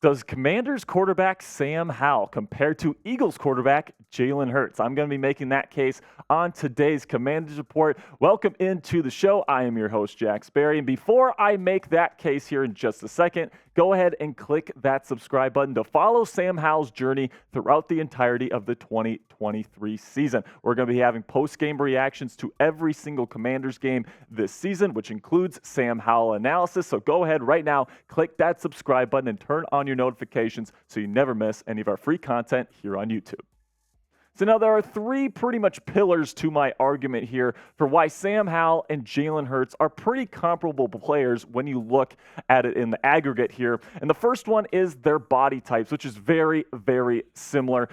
Does Commanders quarterback Sam Howell compare to Eagles quarterback Jalen Hurts? I'm going to be making that case on today's Commanders Report. Welcome into the show. I am your host, Jack Sperry. And before I make that case here in just a second, go ahead and click that subscribe button to follow Sam Howell's journey throughout the entirety of the 2023 season. We're going to be having post-game reactions to every single Commanders game this season, which includes Sam Howell analysis. So go ahead right now, click that subscribe button, and turn on your notifications so you never miss any of our free content here on YouTube. So now there are three pretty much pillars to my argument here for why Sam Howell and Jalen Hurts are pretty comparable players when you look at it in the aggregate here. And the first one is their body types, which is very, very similar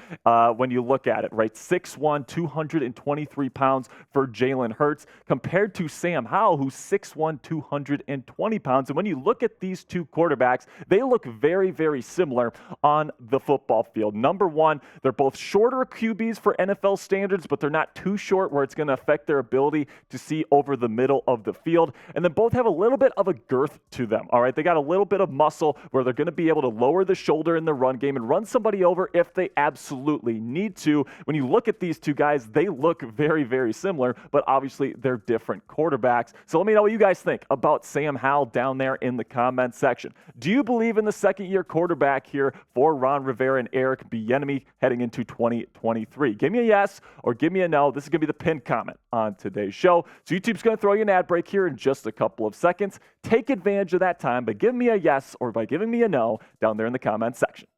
when you look at it, right? 6'1", 223 pounds for Jalen Hurts compared to Sam Howell, who's 6'1", 220 pounds. And when you look at these two quarterbacks, they look very, very similar on the football field. Number one, they're both shorter QBs for NFL standards, but they're not too short where it's going to affect their ability to see over the middle of the field. And then both have a little bit of a girth to them, all right? They got a little bit of muscle where they're going to be able to lower the shoulder in the run game and run somebody over if they absolutely need to. When you look at these two guys, they look very, very similar, but obviously they're different quarterbacks. So let me know what you guys think about Sam Howell down there in the comments section. Do you believe in the second-year quarterback here for Ron Rivera and Eric Bienemy heading into 2023? Give me a yes or give me a no. This is going to be the pinned comment on today's show. So YouTube's going to throw you an ad break here in just a couple of seconds. Take advantage of that time by giving me a yes or by giving me a no down there in the comments section.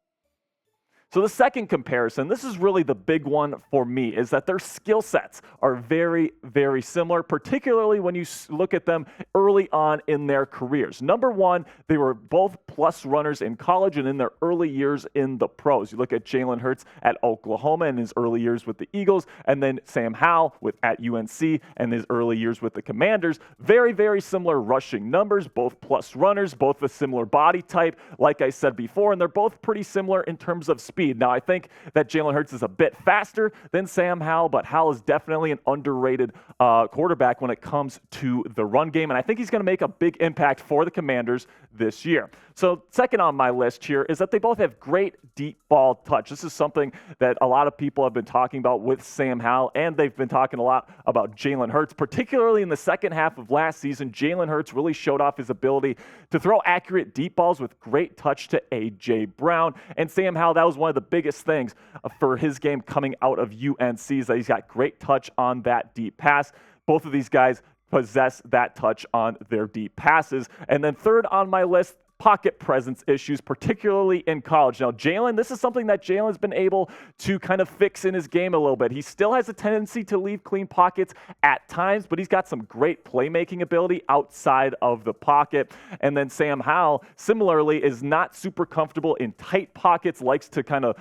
So the second comparison, this is really the big one for me, is that their skill sets are very, very similar, particularly when you look at them early on in their careers. Number one, they were both plus runners in college and in their early years in the pros. You look at Jalen Hurts at Oklahoma in his early years with the Eagles, and then Sam Howell at UNC and his early years with the Commanders. Very, very similar rushing numbers, both plus runners, both a similar body type, like I said before, and they're both pretty similar in terms of speed. Now, I think that Jalen Hurts is a bit faster than Sam Howell, but Howell is definitely an underrated quarterback when it comes to the run game, and I think he's going to make a big impact for the Commanders this year. So second on my list here is that they both have great deep ball touch. This is something that a lot of people have been talking about with Sam Howell, and they've been talking a lot about Jalen Hurts, particularly in the second half of last season. Jalen Hurts really showed off his ability to throw accurate deep balls with great touch to A.J. Brown, and Sam Howell, that was one of the biggest things for his game coming out of UNC is that he's got great touch on that deep pass. Both of these guys possess that touch on their deep passes. And then third on my list, pocket presence issues, particularly in college. Now, Jalen, this is something that Jalen's been able to kind of fix in his game a little bit. He still has a tendency to leave clean pockets at times, but he's got some great playmaking ability outside of the pocket. And then Sam Howell, similarly, is not super comfortable in tight pockets, likes to kind of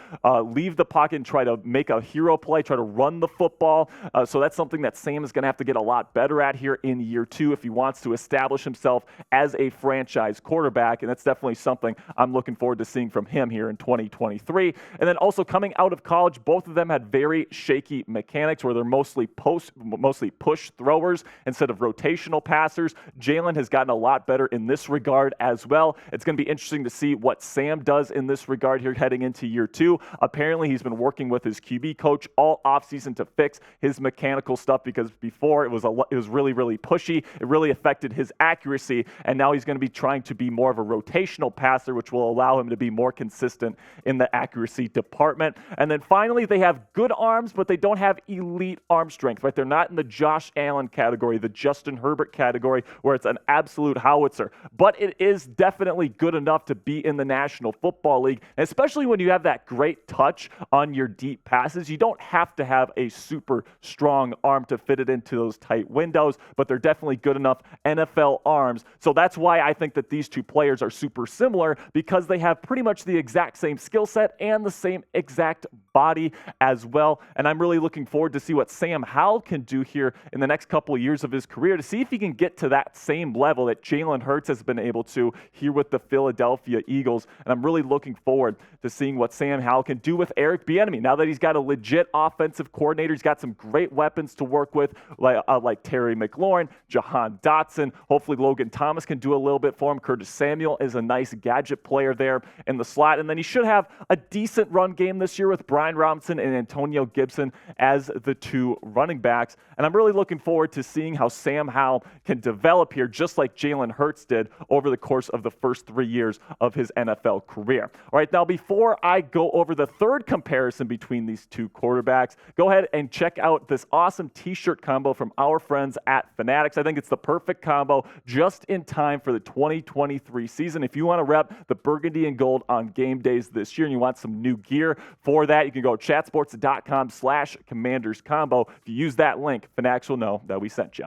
leave the pocket and try to make a hero play, try to run the football. So that's something that Sam is going to have to get a lot better at here in year two if he wants to establish himself as a franchise quarterback. And that's definitely something I'm looking forward to seeing from him here in 2023. And then also coming out of college, both of them had very shaky mechanics where they're mostly push throwers instead of rotational passers. Jalen has gotten a lot better in this regard as well. It's going to be interesting to see what Sam does in this regard here heading into year two. Apparently, he's been working with his QB coach all offseason to fix his mechanical stuff because before it was really, really pushy. It really affected his accuracy, and now he's going to be trying to be more of a rotational passer, which will allow him to be more consistent in the accuracy department. And then finally, they have good arms, but they don't have elite arm strength, right? They're not in the Josh Allen category, the Justin Herbert category, where it's an absolute howitzer. But it is definitely good enough to be in the National Football League, and especially when you have that great touch on your deep passes. You don't have to have a super strong arm to fit it into those tight windows, but they're definitely good enough NFL arms. So that's why I think that these two players are super similar, because they have pretty much the exact same skill set and the same exact body as well. And I'm really looking forward to see what Sam Howell can do here in the next couple of years of his career, to see if he can get to that same level that Jalen Hurts has been able to here with the Philadelphia Eagles. And I'm really looking forward to seeing what Sam Howell can do with Eric Bienemy. Now that he's got a legit offensive coordinator, he's got some great weapons to work with, like Terry McLaurin, Jahan Dotson. Hopefully Logan Thomas can do a little bit for him. Curtis Samuel is a nice gadget player there in the slot. And then he should have a decent run game this year with Brian Robinson and Antonio Gibson as the two running backs. And I'm really looking forward to seeing how Sam Howell can develop here, just like Jalen Hurts did over the course of the first 3 years of his NFL career. All right, now before I go over the third comparison between these two quarterbacks, go ahead and check out this awesome t-shirt combo from our friends at Fanatics. I think it's the perfect combo just in time for the 2023 season. If you want to rep the burgundy and gold on game days this year and you want some new gear for that, you can go chatsports.com/commanderscombo. If you use that link, Fanatics will know that we sent you.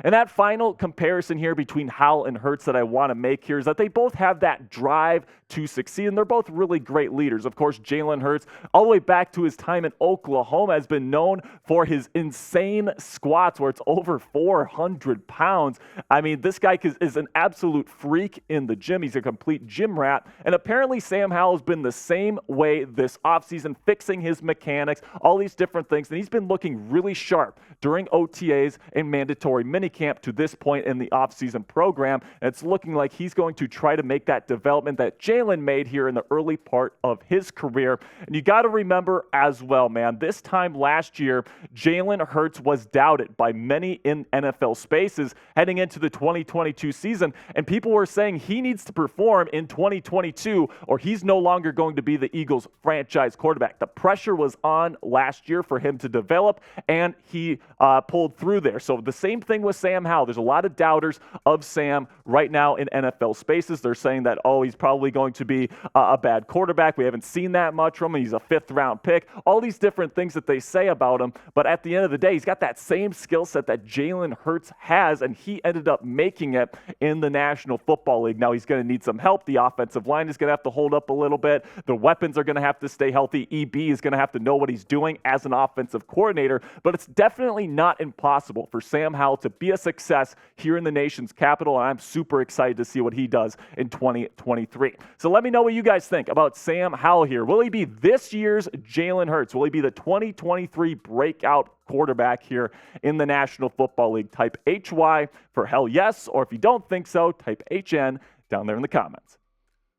And that final comparison here between Howell and Hurts that I want to make here is that they both have that drive to succeed, and they're both really great leaders. Of course, Jalen Hurts, all the way back to his time in Oklahoma, has been known for his insane squats where it's over 400 pounds. I mean, this guy is an absolute freak in the gym. He's a complete gym rat. And apparently Sam Howell has been the same way this offseason, fixing his mechanics, all these different things. And he's been looking really sharp during OTAs and mandatory minicamp to this point in the offseason program. And it's looking like he's going to try to make that development that Jalen made here in the early part of his career. And you got to remember as well, man, this time last year, Jalen Hurts was doubted by many in NFL spaces heading into the 2022 season. And people were saying he needs to perform in 2022 or he's no longer going to be the Eagles franchise quarterback. The pressure was on last year for him to develop, and he pulled through there. So the same thing with Sam Howell. There's a lot of doubters of Sam right now in NFL spaces. They're saying that, oh, he's probably going to be a bad quarterback. We haven't seen that much from him. He's a fifth-round pick. All these different things that they say about him. But at the end of the day, he's got that same skill set that Jalen Hurts has, and he ended up making it in the National Football League. Now he's going to need some help. The offensive line is going to have to hold up a little bit. The weapons are going to have to stay healthy. EB is going to have to know what he's doing as an offensive coordinator. But it's definitely not impossible for Sam Howell to be a success here in the nation's capital, and I'm super excited to see what he does in 2023. So let me know what you guys think about Sam Howell here. Will he be this year's Jalen Hurts? Will he be the 2023 breakout quarterback here in the National Football League? Type HY for hell yes, or if you don't think so, type HN down there in the comments.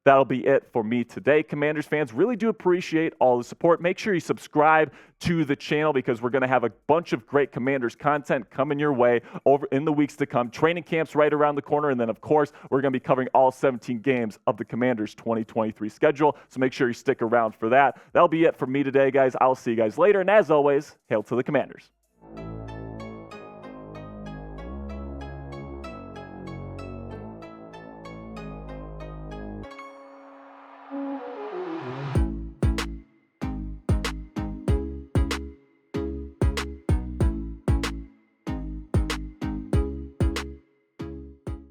That'll be it for me today. Commanders fans, really do appreciate all the support. Make sure you subscribe to the channel because we're going to have a bunch of great Commanders content coming your way over in the weeks to come. Training camp's right around the corner, and then, of course, we're going to be covering all 17 games of the Commanders' 2023 schedule, so make sure you stick around for that. That'll be it for me today, guys. I'll see you guys later, and as always, hail to the Commanders.